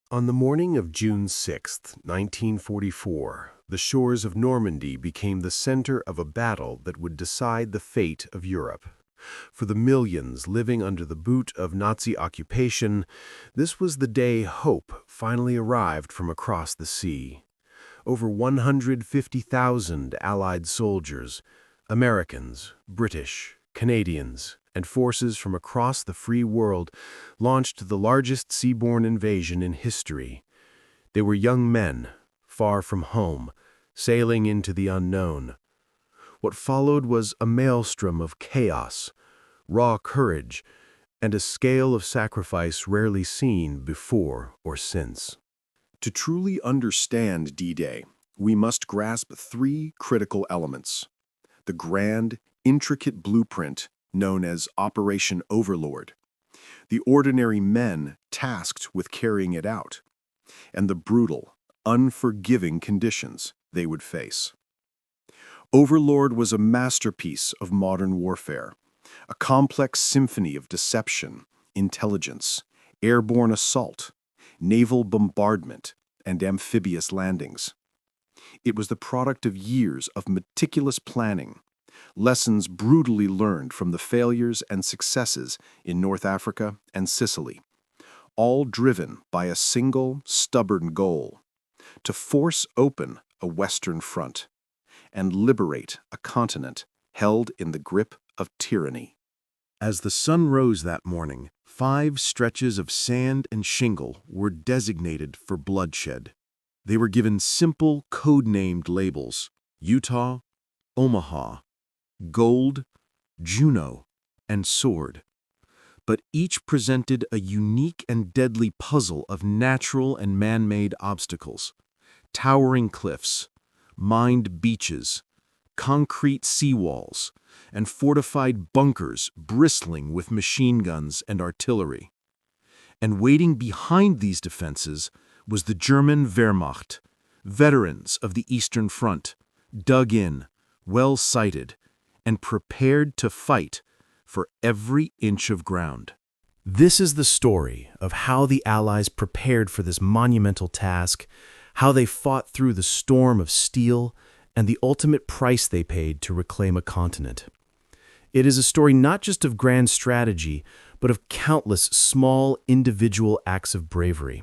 On the morning of June 6, 1944, the shores of Normandy became the center of a battle that would decide the fate of Europe. For the millions living under the boot of Nazi occupation, this was the day hope finally arrived from across the sea. Over 150,000 Allied soldiers, Americans, British, Canadians, and forces from across the free world launched the largest seaborne invasion in history. They were young men, far from home, sailing into the unknown. What followed was a maelstrom of chaos, raw courage, and a scale of sacrifice rarely seen before or since. To truly understand D-Day, we must grasp three critical elements: the grand, intricate blueprint known as Operation Overlord, the ordinary men tasked with carrying it out, and the brutal, unforgiving conditions they would face. Overlord was a masterpiece of modern warfare, a complex symphony of deception, intelligence, airborne assault, naval bombardment, and amphibious landings. It was the product of years of meticulous planning, lessons brutally learned from the failures and successes in North Africa and Sicily, all driven by a single, stubborn goal: to force open a Western front and liberate a continent held in the grip of tyranny. As the sun rose that morning, 5 stretches of sand and shingle were designated for bloodshed. They were given simple, code-named labels: Utah, Omaha, Gold, Juno, and Sword. But each presented a unique and deadly puzzle of natural and man-made obstacles: towering cliffs, mined beaches, concrete seawalls, and fortified bunkers bristling with machine guns and artillery. And waiting behind these defenses was the German Wehrmacht, veterans of the Eastern Front, dug in, well-sighted, and prepared to fight for every inch of ground. This is the story of how the Allies prepared for this monumental task, how they fought through the storm of steel, and the ultimate price they paid to reclaim a continent. It is a story not just of grand strategy, but of countless small individual acts of bravery.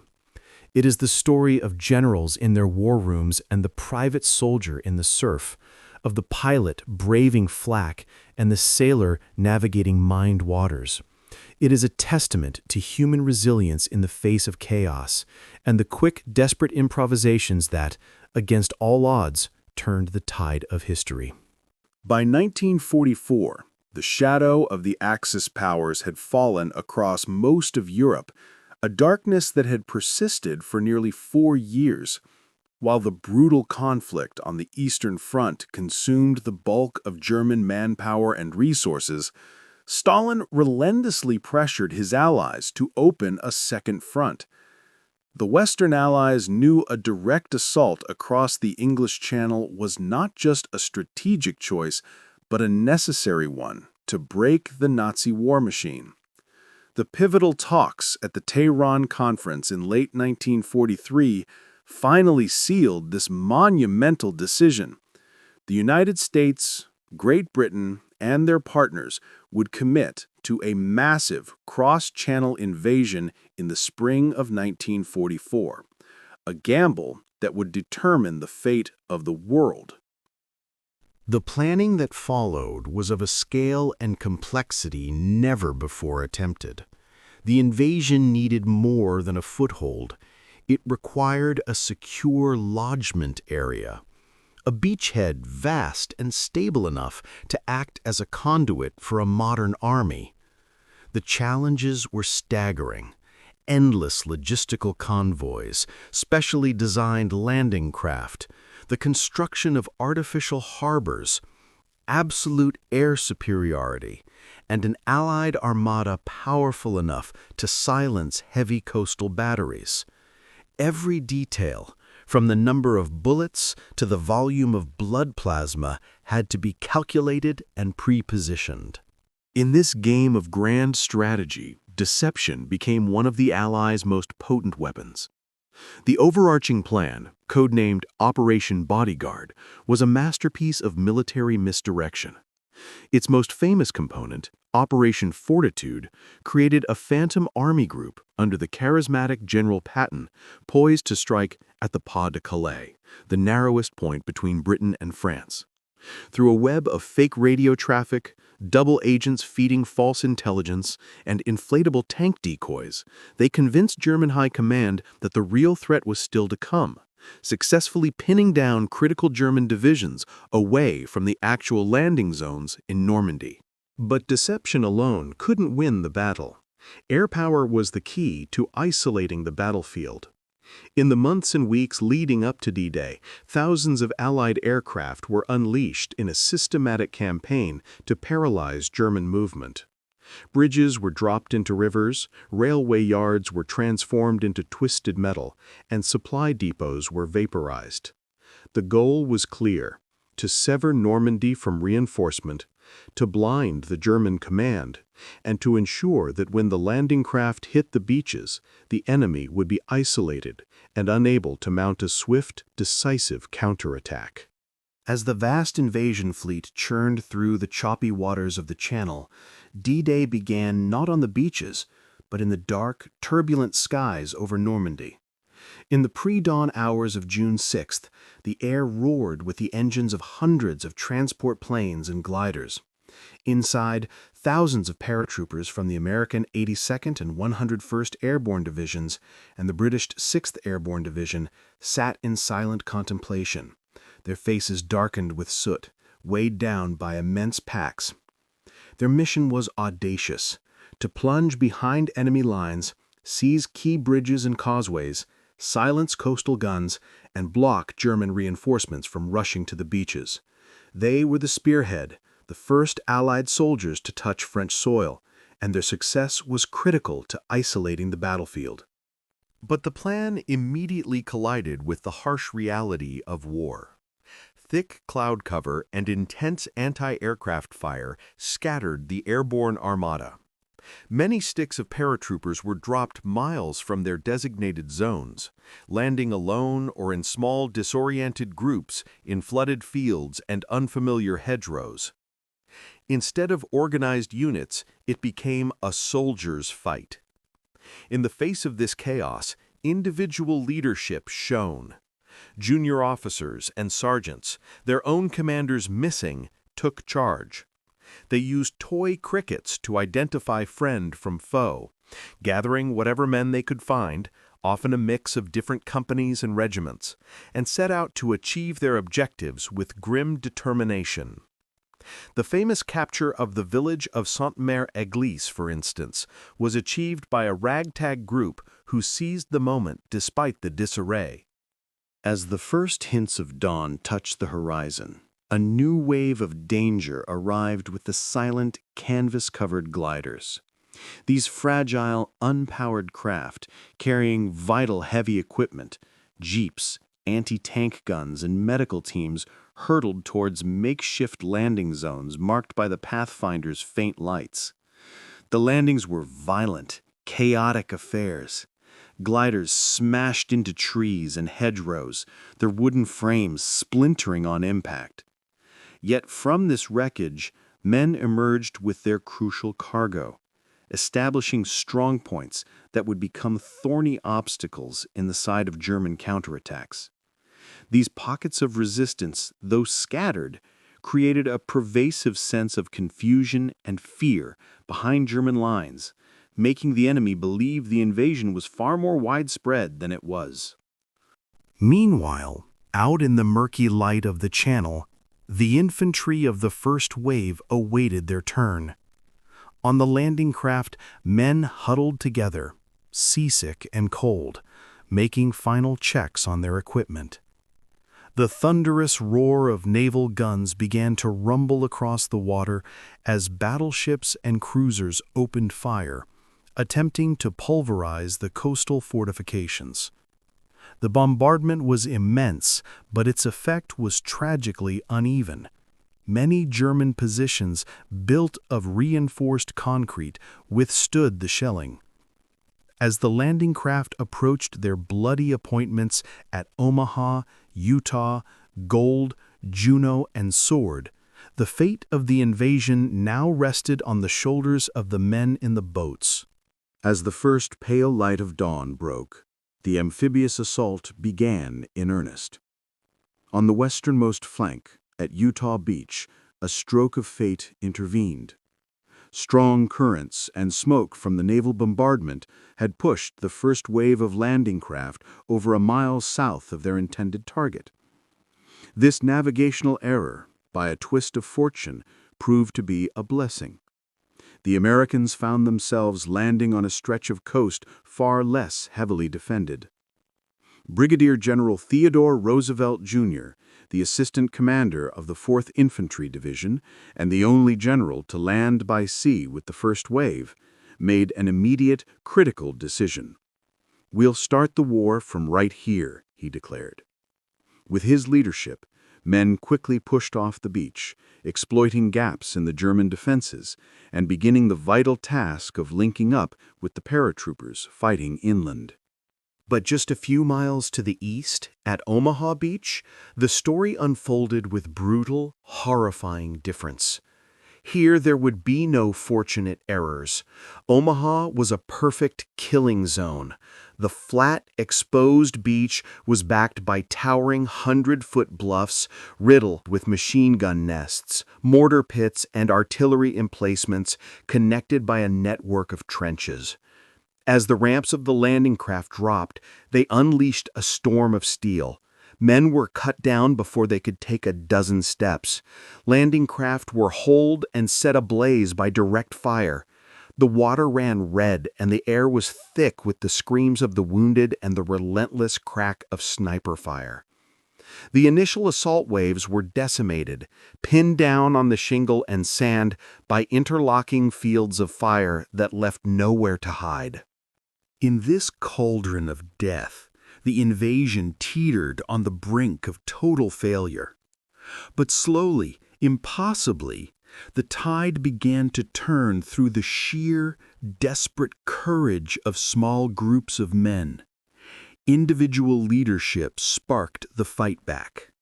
It is the story of generals in their war rooms and the private soldier in the surf, of the pilot braving flak and the sailor navigating mined waters. It is a testament to human resilience in the face of chaos and the quick, desperate improvisations that, against all odds, turned the tide of history. By 1944, the shadow of the Axis powers had fallen across most of Europe, a darkness that had persisted for nearly 4 years. While the brutal conflict on the Eastern Front consumed the bulk of German manpower and resources, Stalin relentlessly pressured his allies to open a second front. The Western Allies knew a direct assault across the English Channel was not just a strategic choice, but a necessary one to break the Nazi war machine. The pivotal talks at the Tehran Conference in late 1943 finally sealed this monumental decision. The United States, Great Britain, and their partners would commit to a massive cross-channel invasion in the spring of 1944, a gamble that would determine the fate of the world. The planning that followed was of a scale and complexity never before attempted. The invasion needed more than a foothold. It required a secure lodgment area, a beachhead vast and stable enough to act as a conduit for a modern army. The challenges were staggering: endless logistical convoys, specially designed landing craft, the construction of artificial harbors, absolute air superiority, and an Allied armada powerful enough to silence heavy coastal batteries. Every detail, from the number of bullets to the volume of blood plasma, had to be calculated and pre-positioned. In this game of grand strategy, deception became one of the Allies' most potent weapons. The overarching plan, codenamed Operation Bodyguard, was a masterpiece of military misdirection. Its most famous component, Operation Fortitude, created a phantom army group under the charismatic General Patton, poised to strike at the Pas de Calais, the narrowest point between Britain and France. Through a web of fake radio traffic, double agents feeding false intelligence, and inflatable tank decoys, they convinced German high command that the real threat was still to come, successfully pinning down critical German divisions away from the actual landing zones in Normandy. But deception alone couldn't win the battle. Air power was the key to isolating the battlefield. In the months and weeks leading up to D-Day, thousands of Allied aircraft were unleashed in a systematic campaign to paralyze German movement. Bridges were dropped into rivers, railway yards were transformed into twisted metal, and supply depots were vaporized. The goal was clear: to sever Normandy from reinforcement, to blind the German command, and to ensure that when the landing craft hit the beaches, the enemy would be isolated and unable to mount a swift, decisive counterattack. As the vast invasion fleet churned through the choppy waters of the Channel, D-Day began not on the beaches, but in the dark, turbulent skies over Normandy. In the pre-dawn hours of June 6th, the air roared with the engines of hundreds of transport planes and gliders. Inside, thousands of paratroopers from the American 82nd and 101st Airborne Divisions and the British 6th Airborne Division sat in silent contemplation, their faces darkened with soot, weighed down by immense packs. Their mission was audacious: to plunge behind enemy lines, seize key bridges and causeways, silence coastal guns, and block German reinforcements from rushing to the beaches. They were the spearhead, the first Allied soldiers to touch French soil, and their success was critical to isolating the battlefield. But the plan immediately collided with the harsh reality of war. Thick cloud cover and intense anti-aircraft fire scattered the airborne armada. Many sticks of paratroopers were dropped miles from their designated zones, landing alone or in small disoriented groups in flooded fields and unfamiliar hedgerows. Instead of organized units, it became a soldier's fight. In the face of this chaos, individual leadership shone. Junior officers and sergeants, their own commanders missing, took charge. They used toy crickets to identify friend from foe, gathering whatever men they could find, often a mix of different companies and regiments, and set out to achieve their objectives with grim determination. The famous capture of the village of Sainte-Mère-Église, for instance, was achieved by a ragtag group who seized the moment despite the disarray. As the first hints of dawn touched the horizon, a new wave of danger arrived with the silent, canvas-covered gliders. These fragile, unpowered craft, carrying vital heavy equipment, jeeps, anti-tank guns, and medical teams, hurtled towards makeshift landing zones marked by the Pathfinder's faint lights. The landings were violent, chaotic affairs. Gliders smashed into trees and hedgerows, their wooden frames splintering on impact. Yet from this wreckage, men emerged with their crucial cargo, establishing strongpoints that would become thorny obstacles in the side of German counterattacks. These pockets of resistance, though scattered, created a pervasive sense of confusion and fear behind German lines, making the enemy believe the invasion was far more widespread than it was. Meanwhile, out in the murky light of the Channel, the infantry of the first wave awaited their turn. On the landing craft, men huddled together, seasick and cold, making final checks on their equipment. The thunderous roar of naval guns began to rumble across the water as battleships and cruisers opened fire, attempting to pulverize the coastal fortifications. The bombardment was immense, but its effect was tragically uneven. Many German positions built of reinforced concrete withstood the shelling. As the landing craft approached their bloody appointments at Omaha, Utah, Gold, Juno, and Sword, the fate of the invasion now rested on the shoulders of the men in the boats. As the first pale light of dawn broke, the amphibious assault began in earnest. On the westernmost flank, at Utah Beach, a stroke of fate intervened. Strong currents and smoke from the naval bombardment had pushed the first wave of landing craft over a mile south of their intended target. This navigational error, by a twist of fortune, proved to be a blessing. The Americans found themselves landing on a stretch of coast far less heavily defended. Brigadier General Theodore Roosevelt, Jr., the assistant commander of the 4th Infantry Division and the only general to land by sea with the first wave, made an immediate, critical decision. "We'll start the war from right here," he declared. With his leadership, men quickly pushed off the beach, exploiting gaps in the German defenses and beginning the vital task of linking up with the paratroopers fighting inland. But just a few miles to the east, at Omaha Beach, the story unfolded with brutal, horrifying difference. Here there would be no fortunate errors. Omaha was a perfect killing zone. The flat, exposed beach was backed by towering 100-foot bluffs riddled with machine gun nests, mortar pits, and artillery emplacements connected by a network of trenches. As the ramps of the landing craft dropped, they unleashed a storm of steel. Men were cut down before they could take a dozen steps. Landing craft were holed and set ablaze by direct fire. The water ran red, and the air was thick with the screams of the wounded and the relentless crack of sniper fire. The initial assault waves were decimated, pinned down on the shingle and sand by interlocking fields of fire that left nowhere to hide. In this cauldron of death, the invasion teetered on the brink of total failure. But slowly, impossibly, the tide began to turn through the sheer, desperate courage of small groups of men. Individual leadership sparked the fight back.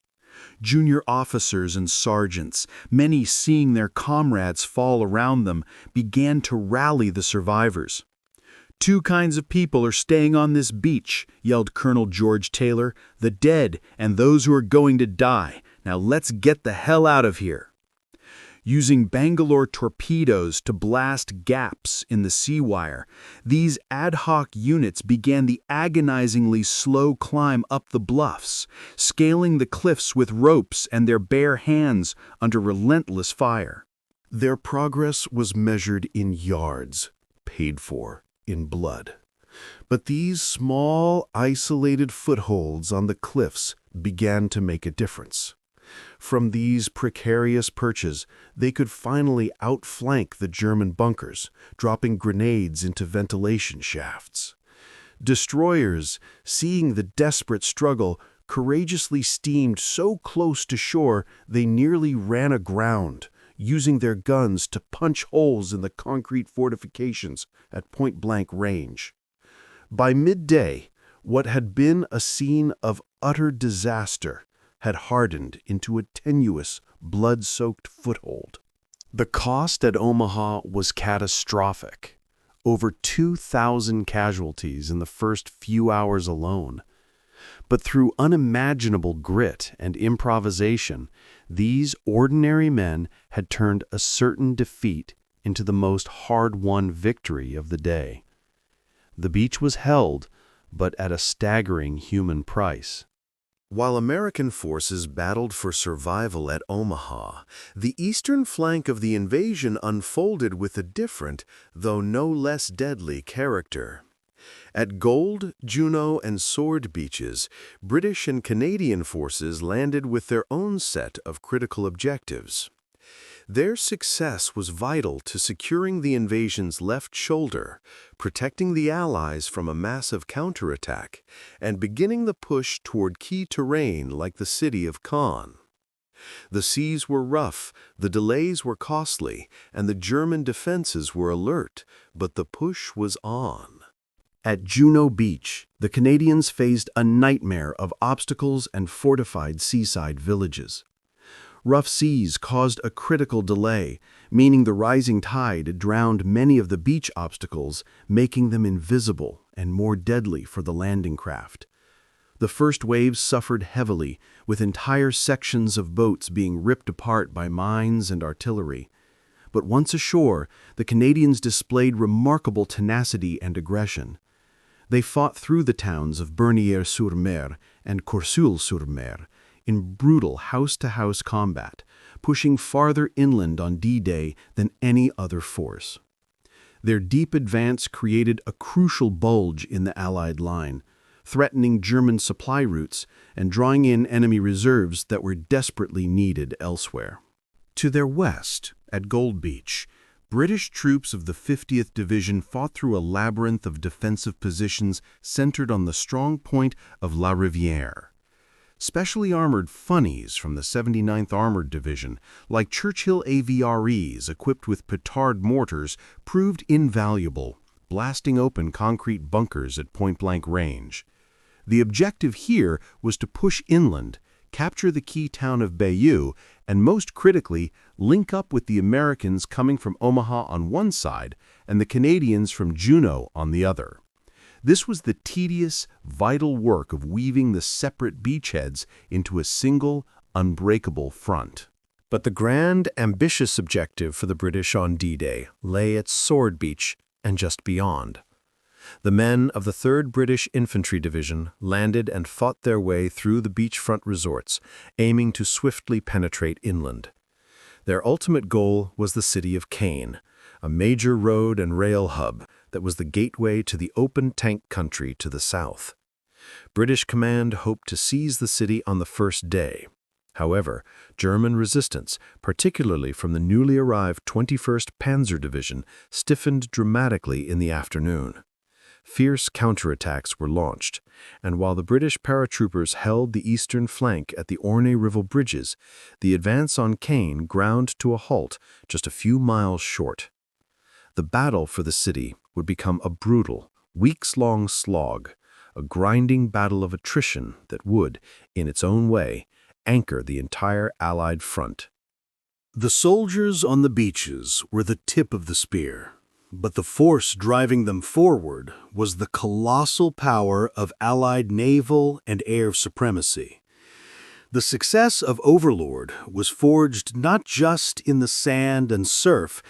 Junior officers and sergeants, many seeing their comrades fall around them, began to rally the survivors. "Two kinds of people are staying on this beach," yelled Colonel George Taylor, "the dead and those who are going to die. Now let's get the hell out of here." Using Bangalore torpedoes to blast gaps in the sea wire, these ad hoc units began the agonizingly slow climb up the bluffs, scaling the cliffs with ropes and their bare hands under relentless fire. Their progress was measured in yards, paid for in blood. But these small, isolated footholds on the cliffs began to make a difference. From these precarious perches, they could finally outflank the German bunkers, dropping grenades into ventilation shafts. Destroyers, seeing the desperate struggle, courageously steamed so close to shore they nearly ran aground, using their guns to punch holes in the concrete fortifications at point-blank range. By midday, what had been a scene of utter disaster had hardened into a tenuous, blood-soaked foothold. The cost at Omaha was catastrophic. Over 2,000 casualties in the first few hours alone. But through unimaginable grit and improvisation, these ordinary men had turned a certain defeat into the most hard-won victory of the day. The beach was held, but at a staggering human price. While American forces battled for survival at Omaha, the eastern flank of the invasion unfolded with a different, though no less deadly character. At Gold, Juno, and Sword beaches, British and Canadian forces landed with their own set of critical objectives. Their success was vital to securing the invasion's left shoulder, protecting the Allies from a massive counterattack, and beginning the push toward key terrain like the city of Caen. The seas were rough, the delays were costly, and the German defenses were alert, but the push was on. At Juno Beach, the Canadians faced a nightmare of obstacles and fortified seaside villages. Rough seas caused a critical delay, meaning the rising tide drowned many of the beach obstacles, making them invisible and more deadly for the landing craft. The first waves suffered heavily, with entire sections of boats being ripped apart by mines and artillery. But once ashore, the Canadians displayed remarkable tenacity and aggression. They fought through the towns of Bernières-sur-Mer and Courseulles-sur-Mer in brutal house-to-house combat, pushing farther inland on D-Day than any other force. Their deep advance created a crucial bulge in the Allied line, threatening German supply routes and drawing in enemy reserves that were desperately needed elsewhere. To their west, at Gold Beach, British troops of the 50th Division fought through a labyrinth of defensive positions centered on the strong point of La Rivière. Specially armored funnies from the 79th Armored Division, like Churchill AVREs equipped with petard mortars, proved invaluable, blasting open concrete bunkers at point-blank range. The objective here was to push inland, capture the key town of Bayeux, and most critically, link up with the Americans coming from Omaha on one side and the Canadians from Juneau on the other. This was the tedious, vital work of weaving the separate beachheads into a single, unbreakable front. But the grand, ambitious objective for the British on D-Day lay at Sword Beach and just beyond. The men of the 3rd British Infantry Division landed and fought their way through the beachfront resorts, aiming to swiftly penetrate inland. Their ultimate goal was the city of Caen, a major road and rail hub that was the gateway to the open tank country to the south. British command hoped to seize the city on the first day. However, German resistance, particularly from the newly arrived 21st Panzer Division, stiffened dramatically in the afternoon. Fierce counterattacks were launched, and while the British paratroopers held the eastern flank at the Orne River bridges, the advance on Caen ground to a halt just a few miles short. The battle for the city would become a brutal, weeks-long slog, a grinding battle of attrition that would, in its own way, anchor the entire Allied front. The soldiers on the beaches were the tip of the spear, but the force driving them forward was the colossal power of Allied naval and air supremacy. The success of Overlord was forged not just in the sand and surf,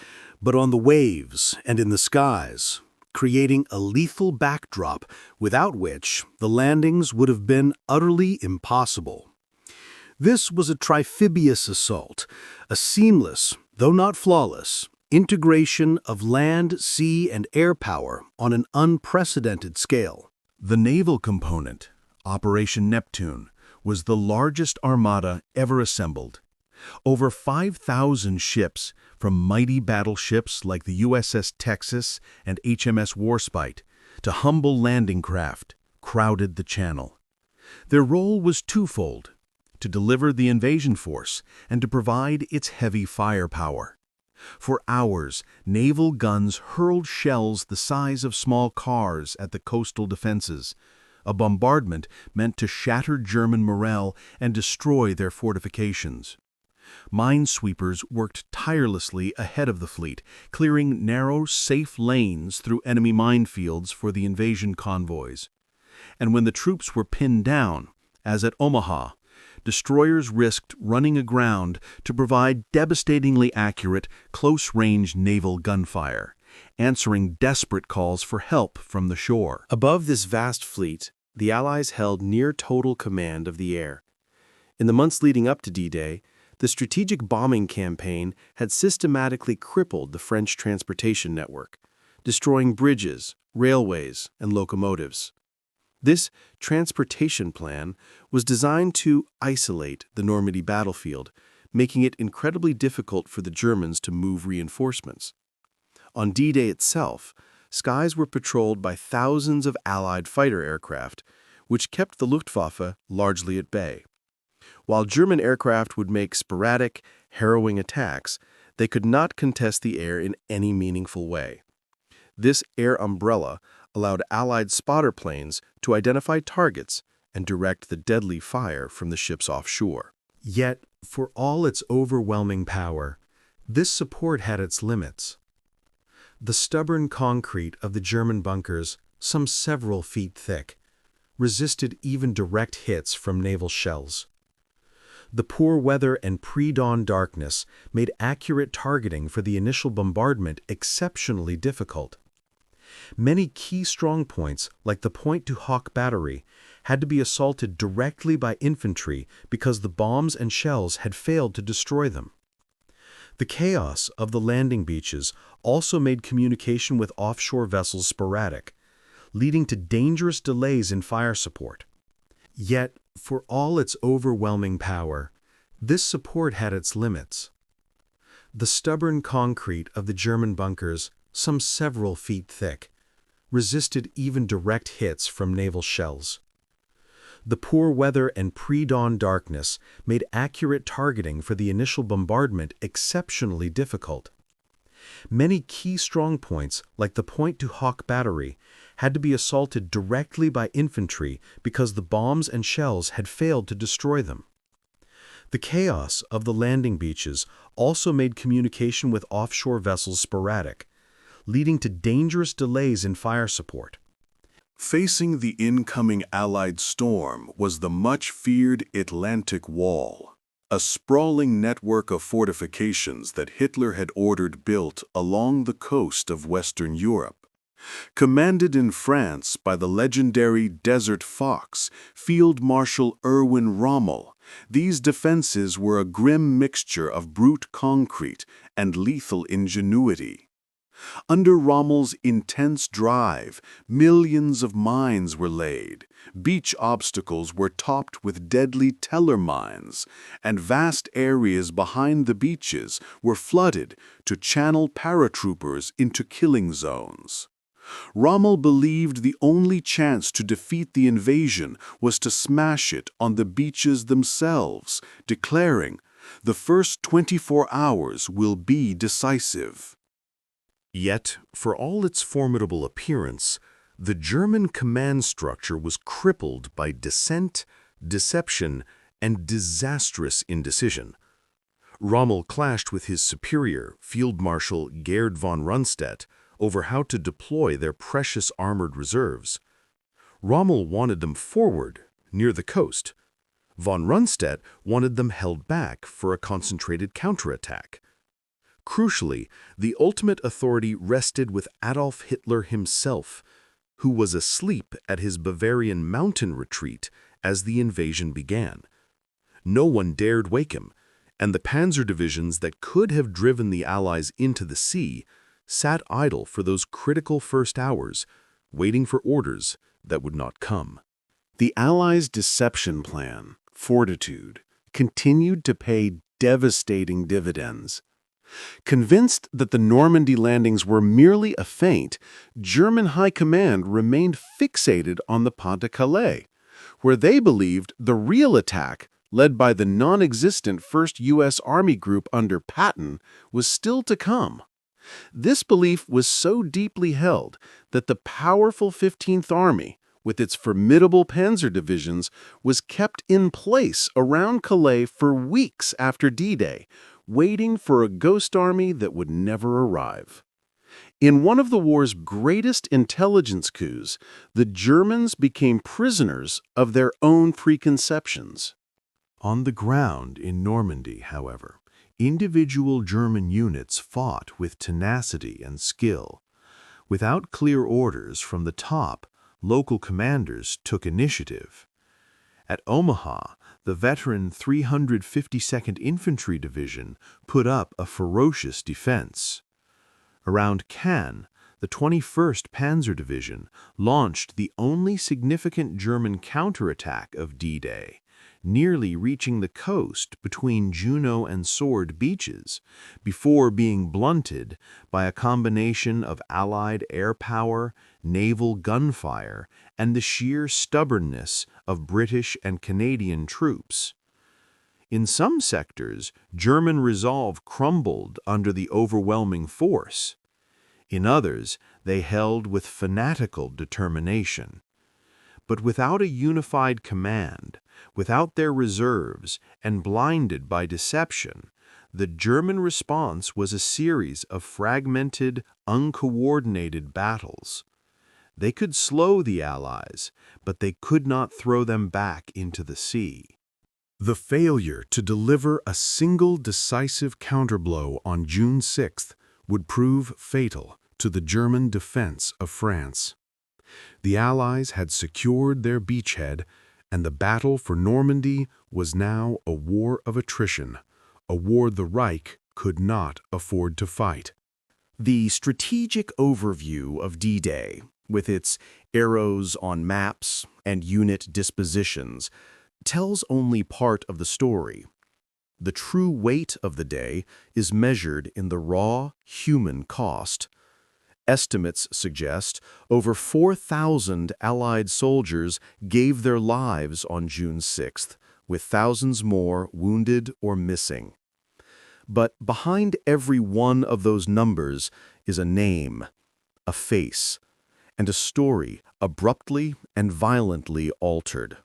but on the waves and in the skies, creating a lethal backdrop without which the landings would have been utterly impossible. This was a amphibious assault, a seamless, though not flawless, integration of land, sea, and air power on an unprecedented scale. The naval component, Operation Neptune, was the largest armada ever assembled. Over 5,000 ships, from mighty battleships like the USS Texas and HMS Warspite to humble landing craft, crowded the channel. Their role was twofold: to deliver the invasion force and to provide its heavy firepower. For hours, naval guns hurled shells the size of small cars at the coastal defenses, a bombardment meant to shatter German morale and destroy their fortifications. Minesweepers worked tirelessly ahead of the fleet, clearing narrow, safe lanes through enemy minefields for the invasion convoys. And when the troops were pinned down, as at Omaha, destroyers risked running aground to provide devastatingly accurate, close-range naval gunfire, answering desperate calls for help from the shore. Above this vast fleet, the Allies held near-total command of the air. In the months leading up to D-Day, the strategic bombing campaign had systematically crippled the French transportation network, destroying bridges, railways, and locomotives. This transportation plan was designed to isolate the Normandy battlefield, making it incredibly difficult for the Germans to move reinforcements. On D-Day itself, skies were patrolled by thousands of Allied fighter aircraft, which kept the Luftwaffe largely at bay. While German aircraft would make sporadic, harrowing attacks, they could not contest the air in any meaningful way. This air umbrella allowed Allied spotter planes to identify targets and direct the deadly fire from the ships offshore. Yet, for all its overwhelming power, this support had its limits. The stubborn concrete of the German bunkers, some several feet thick, resisted even direct hits from naval shells. The poor weather and pre-dawn darkness made accurate targeting for the initial bombardment exceptionally difficult. Many key strongpoints, like the point-to-hawk battery, had to be assaulted directly by infantry because the bombs and shells had failed to destroy them. The chaos of the landing beaches also made communication with offshore vessels sporadic, leading to dangerous delays in fire support. Yet, for all its overwhelming power, this support had its limits. The stubborn concrete of the German bunkers, some several feet thick, resisted even direct hits from naval shells. The poor weather and pre-dawn darkness made accurate targeting for the initial bombardment exceptionally difficult. Many key strongpoints, like the point-to-hawk battery, had to be assaulted directly by infantry because the bombs and shells had failed to destroy them. The chaos of the landing beaches also made communication with offshore vessels sporadic, leading to dangerous delays in fire support. Facing the incoming Allied storm was the much-feared Atlantic Wall, a sprawling network of fortifications that Hitler had ordered built along the coast of Western Europe. Commanded in France by the legendary Desert Fox, Field Marshal Erwin Rommel, these defenses were a grim mixture of brute concrete and lethal ingenuity. Under Rommel's intense drive, millions of mines were laid, beach obstacles were topped with deadly teller mines, and vast areas behind the beaches were flooded to channel paratroopers into killing zones. Rommel believed the only chance to defeat the invasion was to smash it on the beaches themselves, declaring, "The first 24 hours will be decisive." Yet, for all its formidable appearance, the German command structure was crippled by dissent, deception, and disastrous indecision. Rommel clashed with his superior, Field Marshal Gerd von Rundstedt, over how to deploy their precious armored reserves. Rommel wanted them forward, near the coast. Von Rundstedt wanted them held back for a concentrated counterattack. Crucially, the ultimate authority rested with Adolf Hitler himself, who was asleep at his Bavarian mountain retreat as the invasion began. No one dared wake him, and the panzer divisions that could have driven the Allies into the sea sat idle for those critical first hours, waiting for orders that would not come. The Allies' deception plan, fortitude, continued to pay devastating dividends. Convinced that the Normandy landings were merely a feint, German high command remained fixated on the Pas-de-Calais, where they believed the real attack, led by the non-existent 1st U.S. Army Group under Patton, was still to come. This belief was so deeply held that the powerful 15th Army, with its formidable panzer divisions, was kept in place around Calais for weeks after D-Day, waiting for a ghost army that would never arrive. In one of the war's greatest intelligence coups, the Germans became prisoners of their own preconceptions. On the ground in Normandy, however, individual German units fought with tenacity and skill. Without clear orders from the top, local commanders took initiative. At Omaha, the veteran 352nd Infantry Division put up a ferocious defense. Around Cannes, the 21st Panzer Division launched the only significant German counterattack of D-Day, nearly reaching the coast between Juno and Sword beaches, before being blunted by a combination of Allied air power, naval gunfire, and the sheer stubbornness of British and Canadian troops. In some sectors, German resolve crumbled under the overwhelming force. In others, they held with fanatical determination. But without a unified command, without their reserves, and blinded by deception, the German response was a series of fragmented, uncoordinated battles. They could slow the Allies, but they could not throw them back into the sea. The failure to deliver a single decisive counterblow on June 6th would prove fatal to the German defense of France. The Allies had secured their beachhead, and the battle for Normandy was now a war of attrition, a war the Reich could not afford to fight. The strategic overview of D-Day, with its arrows on maps and unit dispositions, tells only part of the story. The true weight of the day is measured in the raw, human cost. Estimates suggest over 4,000 Allied soldiers gave their lives on June 6th, with thousands more wounded or missing. But behind every one of those numbers is a name, a face, and a story abruptly and violently altered.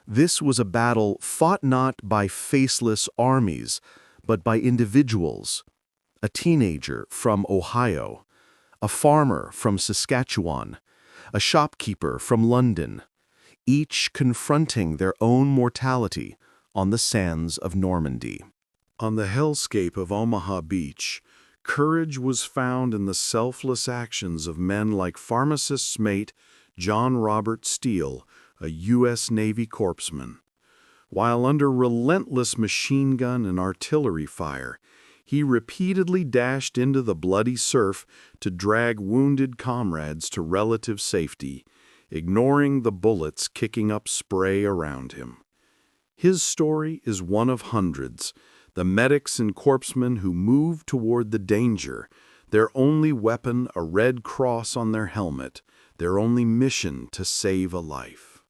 This was a battle fought not by faceless armies, but by individuals. A teenager from Ohio, a farmer from Saskatchewan, a shopkeeper from London, each confronting their own mortality on the sands of Normandy. On the hellscape of Omaha Beach, courage was found in the selfless actions of men like pharmacist's mate John Robert Steele, a U.S. Navy corpsman. While under relentless machine gun and artillery fire, he repeatedly dashed into the bloody surf to drag wounded comrades to relative safety, ignoring the bullets kicking up spray around him. His story is one of hundreds, the medics and corpsmen who moved toward the danger, their only weapon a red cross on their helmet, their only mission to save a life.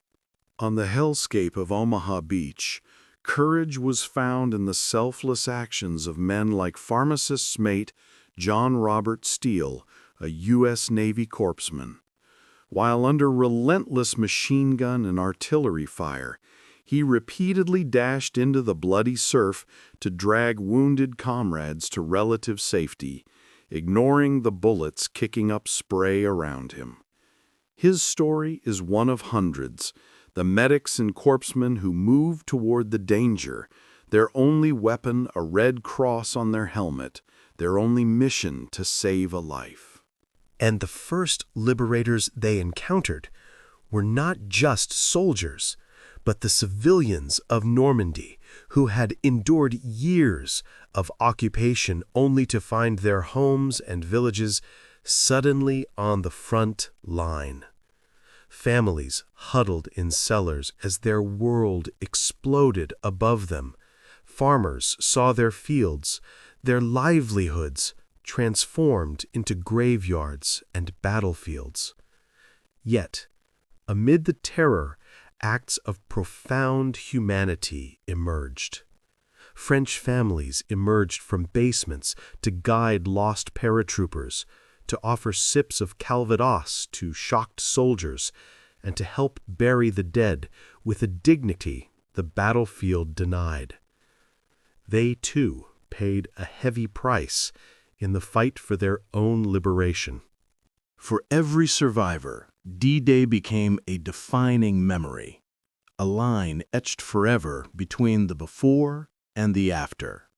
On the hellscape of Omaha Beach, courage was found in the selfless actions of men like pharmacist's mate John Robert Steele, a U.S. Navy corpsman. While under relentless machine gun and artillery fire, he repeatedly dashed into the bloody surf to drag wounded comrades to relative safety, ignoring the bullets kicking up spray around him. His story is one of hundreds, the medics and corpsmen who moved toward the danger, their only weapon a red cross on their helmet, their only mission to save a life. And the first liberators they encountered were not just soldiers, but the civilians of Normandy who had endured years of occupation only to find their homes and villages suddenly on the front line. Families huddled in cellars as their world exploded above them. Farmers saw their fields, their livelihoods transformed into graveyards and battlefields. Yet, amid the terror, acts of profound humanity emerged. French families emerged from basements to guide lost paratroopers, to offer sips of Calvados to shocked soldiers, and to help bury the dead with a dignity the battlefield denied. They, too, paid a heavy price in the fight for their own liberation. For every survivor, D-Day became a defining memory, a line etched forever between the before and the after.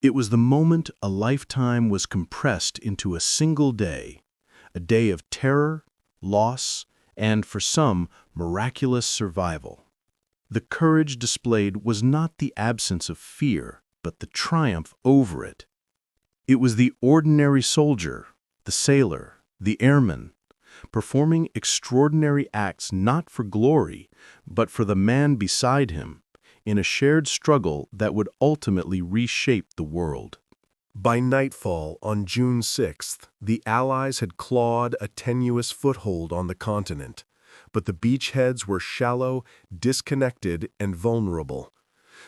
It was the moment a lifetime was compressed into a single day, a day of terror, loss, and, for some, miraculous survival. The courage displayed was not the absence of fear, but the triumph over it. It was the ordinary soldier, the sailor, the airman, performing extraordinary acts not for glory, but for the man beside him, in a shared struggle that would ultimately reshape the world. By nightfall on June 6th, the Allies had clawed a tenuous foothold on the continent, but the beachheads were shallow, disconnected, and vulnerable.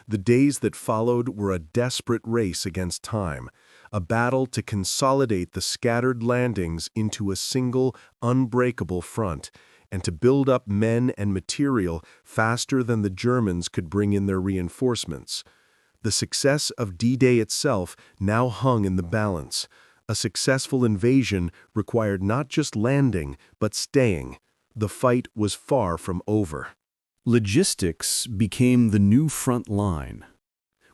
The days that followed were a desperate race against time, a battle to consolidate the scattered landings into a single, unbreakable front, and to build up men and material faster than the Germans could bring in their reinforcements. The success of D-Day itself now hung in the balance. A successful invasion required not just landing, but staying. The fight was far from over. Logistics became the new front line.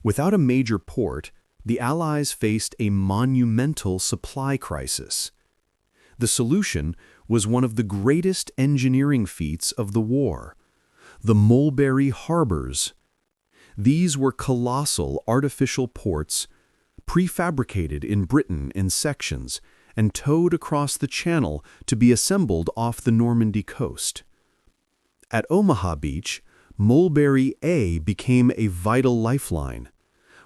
Without a major port, the Allies faced a monumental supply crisis. The solution was one of the greatest engineering feats of the war: the Mulberry Harbors. These were colossal artificial ports, prefabricated in Britain in sections and towed across the Channel to be assembled off the Normandy coast. At Omaha Beach, Mulberry A became a vital lifeline,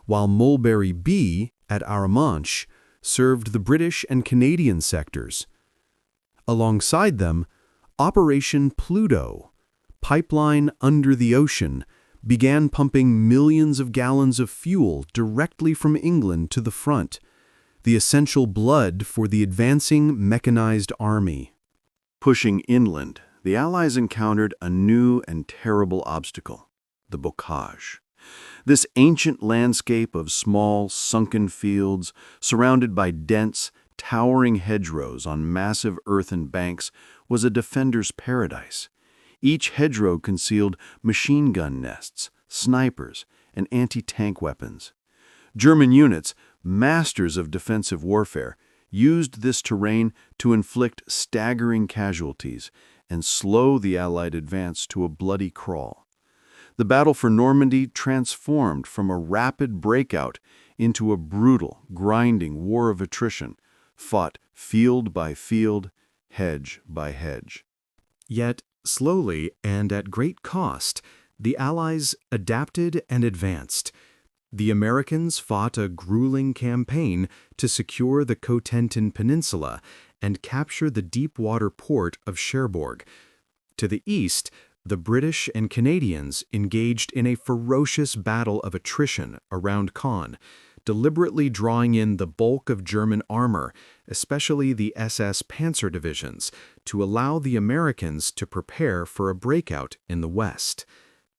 while Mulberry B at Arromanches served the British and Canadian sectors. Alongside them, Operation Pluto, pipeline under the ocean, began pumping millions of gallons of fuel directly from England to the front, the essential blood for the advancing mechanized army. Pushing inland, the Allies encountered a new and terrible obstacle: the bocage. This ancient landscape of small, sunken fields, surrounded by dense, towering hedgerows on massive earthen banks, was a defender's paradise. Each hedgerow concealed machine gun nests, snipers, and anti-tank weapons. German units, masters of defensive warfare, used this terrain to inflict staggering casualties and slow the Allied advance to a bloody crawl. The battle for Normandy transformed from a rapid breakout into a brutal, grinding war of attrition, fought field by field, hedge by hedge. Yet, slowly and at great cost, the Allies adapted and advanced. The Americans fought a grueling campaign to secure the Cotentin Peninsula and capture the deep-water port of Cherbourg. To the east, the British and Canadians engaged in a ferocious battle of attrition around Caen, deliberately drawing in the bulk of German armor, especially the SS Panzer divisions, to allow the Americans to prepare for a breakout in the west.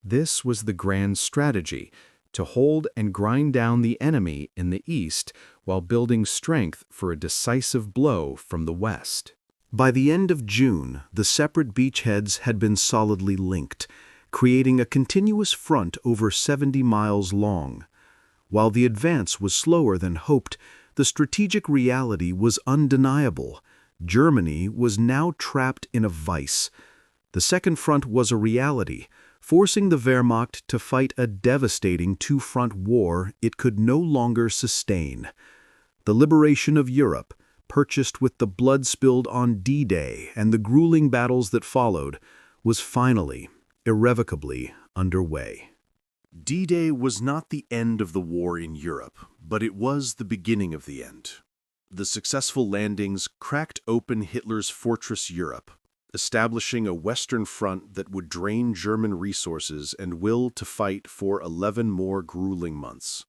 This was the grand strategy: to hold and grind down the enemy in the east while building strength for a decisive blow from the west. By the end of June, the separate beachheads had been solidly linked, creating a continuous front over 70 miles long. While the advance was slower than hoped, the strategic reality was undeniable. Germany was now trapped in a vice. The Second Front was a reality, forcing the Wehrmacht to fight a devastating two-front war it could no longer sustain. The liberation of Europe, purchased with the blood spilled on D-Day and the grueling battles that followed, was finally, irrevocably underway. D-Day was not the end of the war in Europe, but it was the beginning of the end. The successful landings cracked open Hitler's fortress Europe, establishing a Western front that would drain German resources and will to fight for 11 more grueling months.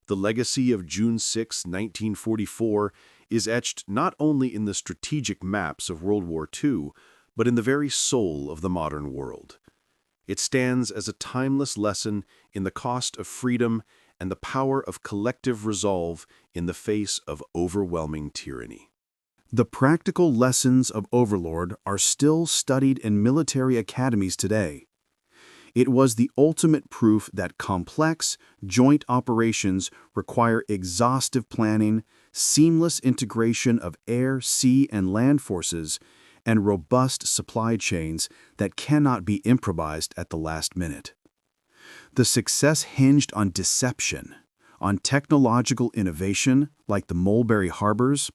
The legacy of June 6, 1944, is etched not only in the strategic maps of World War II, but in the very soul of the modern world. It stands as a timeless lesson in the cost of freedom and the power of collective resolve in the face of overwhelming tyranny. The practical lessons of Overlord are still studied in military academies today. It was the ultimate proof that complex, joint operations require exhaustive planning, seamless integration of air, sea, and land forces, and robust supply chains that cannot be improvised at the last minute. The success hinged on deception, on technological innovation like the Mulberry Harbors,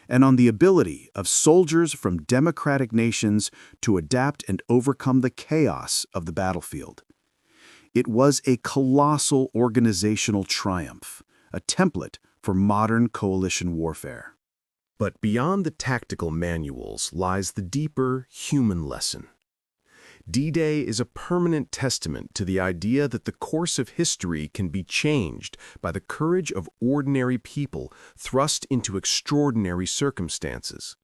and on the ability of soldiers from democratic nations to adapt and overcome the chaos of the battlefield. It was a colossal organizational triumph, a template for modern coalition warfare. But beyond the tactical manuals lies the deeper human lesson. D-Day is a permanent testament to the idea that the course of history can be changed by the courage of ordinary people thrust into extraordinary circumstances.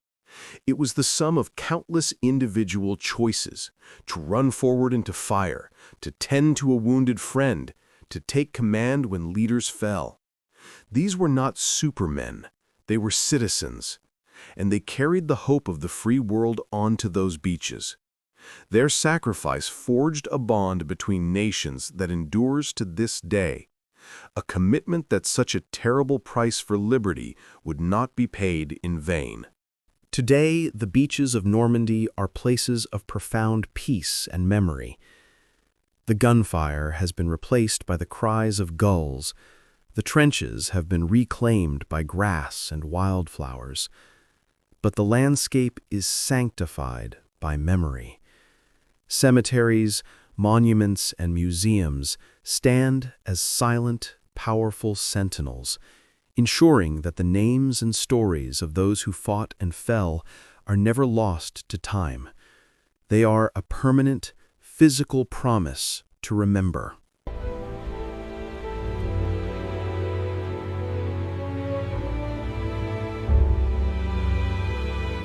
It was the sum of countless individual choices: to run forward into fire, to tend to a wounded friend, to take command when leaders fell. These were not supermen, they were citizens, and they carried the hope of the free world onto those beaches. Their sacrifice forged a bond between nations that endures to this day, a commitment that such a terrible price for liberty would not be paid in vain. Today, the beaches of Normandy are places of profound peace and memory. The gunfire has been replaced by the cries of gulls. The trenches have been reclaimed by grass and wildflowers. But the landscape is sanctified by memory. Cemeteries, monuments, and museums stand as silent, powerful sentinels, ensuring that the names and stories of those who fought and fell are never lost to time. They are a permanent, physical promise to remember.